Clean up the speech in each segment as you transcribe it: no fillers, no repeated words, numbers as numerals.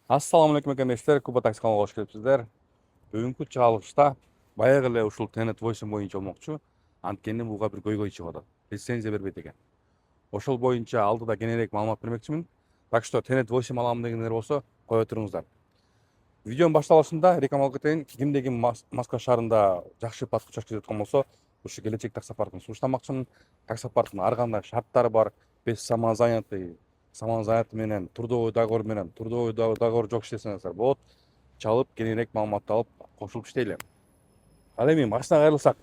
Assalamu алейкум экендештер, Куба такси каналына кош келипсиздер. Бүгүнкү чыгарылышта баягы эле ушул Tenet Voice боюнча болмокчу. Анткени буга бир көйгөй чыгып атат. Лицензия бербейт экен. Ошол боюнча алдыда кененирээк маалымат бермекчимин. Так что Tenet Voice алам дегендер болсо кое туруңуздар. Видеонун башталышында рекламалап кетейин. Кимде ким Москва шаарында жакшы паспорт чачып жаткан болсо, ушу келечек таксопарктын сунуштамакчымын. Таксопарктын ар кандай шарттары бар. Без самозанятый менен трудовой договор менен трудовой договор жок иштесеңиздер болот. Чалып кененирээк маалыматты алып кошулуп иштейли. Ал эми машинага кайрылсак.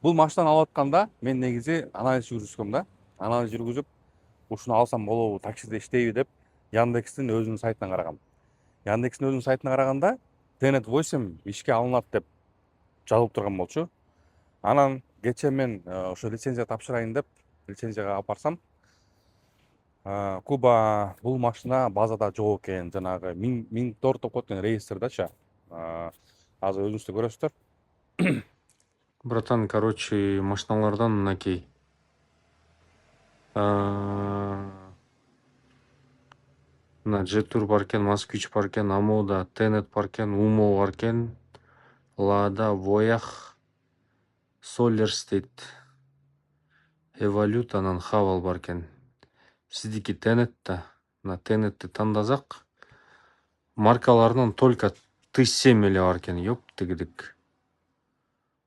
Бул машинаны алып атканда мен негизи анализ жүргүзгөм да. Анализ жүргүзүп, ушуну алсам болобу, таксиде иштейби деп Яндекстин өзүнүн сайтынан карагам. Яндекстин өзүнүн сайтына караганда Tenet 8 ишке алынат деп жазылып турган болчу. Анан кечээ мен ошо лицензия тапшырайын деп лицензияга алып барсам, Куба бул машина базада жок экен, жанагы Минтор деп коет экен реестрдачы. Азыр өзүңүздөр көрөсүздөр. Братан, короче, машиналардан мынакей. Мына Jetour бар экен, Москвич бар экен, Амода, Tenet бар экен, Умо бар экен, Лада, Воях, Solers дейт, Evolute, анан Haval бар экен. Сиздики Tenet да. Мына Tenetти тандасак, маркаларынан только T7 эле бар экен. Ёптыгидик.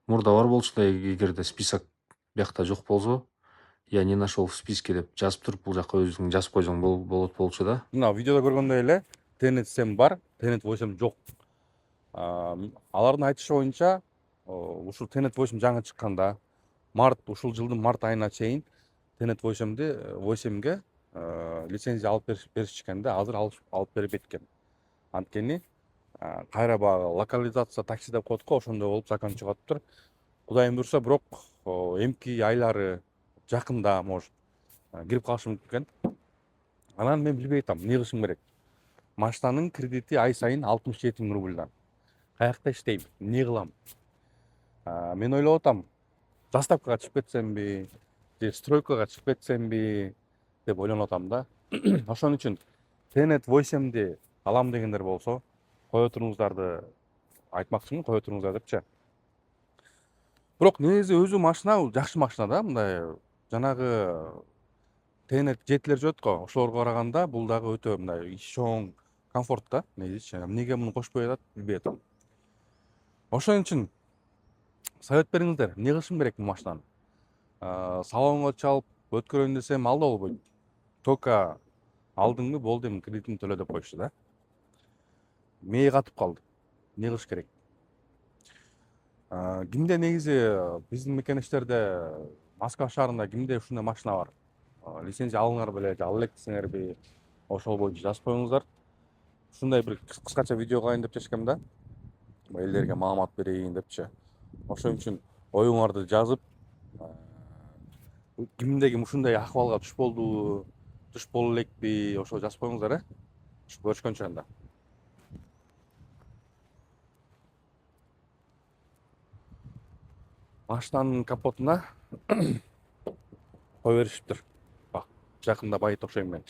Мурда бар болчу да, эгерде список биякта жок болсо, я не нашел в списке деп жазып туруп, бул жака өзүң жазып койсоң болот болчу да. Мына видеодо көргөндөй эле Tenet 7 бар, Tenet 8 жок. Алардын айтышы боюнча, ушул Tenet 8 жаңы чыкканда, ушул жылдын март айына чейин Tenet 8ге лицензия алып беришкен да, азыр алып бербейт экен. Анткени кайра баягы локализация такси деп коет го, ошондой болуп закон чыгатыптыр. Кудайым буйрса, бирок эмки айлары жакында может кирип калышы мүмкүн экен. Анан мен билбей атам, эмне кылышым керек. Машинанын кредити ай сайын 67 000 рубльдан. Каякта иштейм, эмне кылам? Мен ойлоп атам, заставкага чыгып кетсемби, же стройкага чыгып кетсемби деп ойлонуп атам да. Ошон үчүн Tenet 8ди алам дегендер болсо, кое туруңуздарды айтмакчымын, кое туруңуздар депчи. Бирок негизи өзү машина жакшы машина да, мындай жанагы Tenet жетилер жүрөт го, ошолорго караганда бул дагы өтө мындай чоң, комфорт да, негизичи. Эмнеге муну кошпой атат, билбей атам. Ошон үчүн совет бериңиздер, эмне кылышым керек бул машинаны? Салонго чалып өткөрөйүн десем ал да болбойт. Только алдыңбы, болду, эми кредитин төлө деп коюшту да. Мээ катып калды. Эмне кылыш керек? Кимде негизи биздин мекенештерде Москва шаарында кимде ушундай машина бар? Лицензия алыңар беле, же ала элек десеңерби, ошол боюнча жазып коюңуздар. Ушундай бир кыскача видео кылайын деп чечкем да. Элдерге маалымат берейин депчи. Ошон үчүн оюңарды жазып, кимде ким ушундай акыбалга туш болду, туш боло элекпи, ошо жазып коюңуздар, Көрүшкөнчө анда. Машинанын капотуна кое беришиптир. Бак, жакында байыт окшойм мен.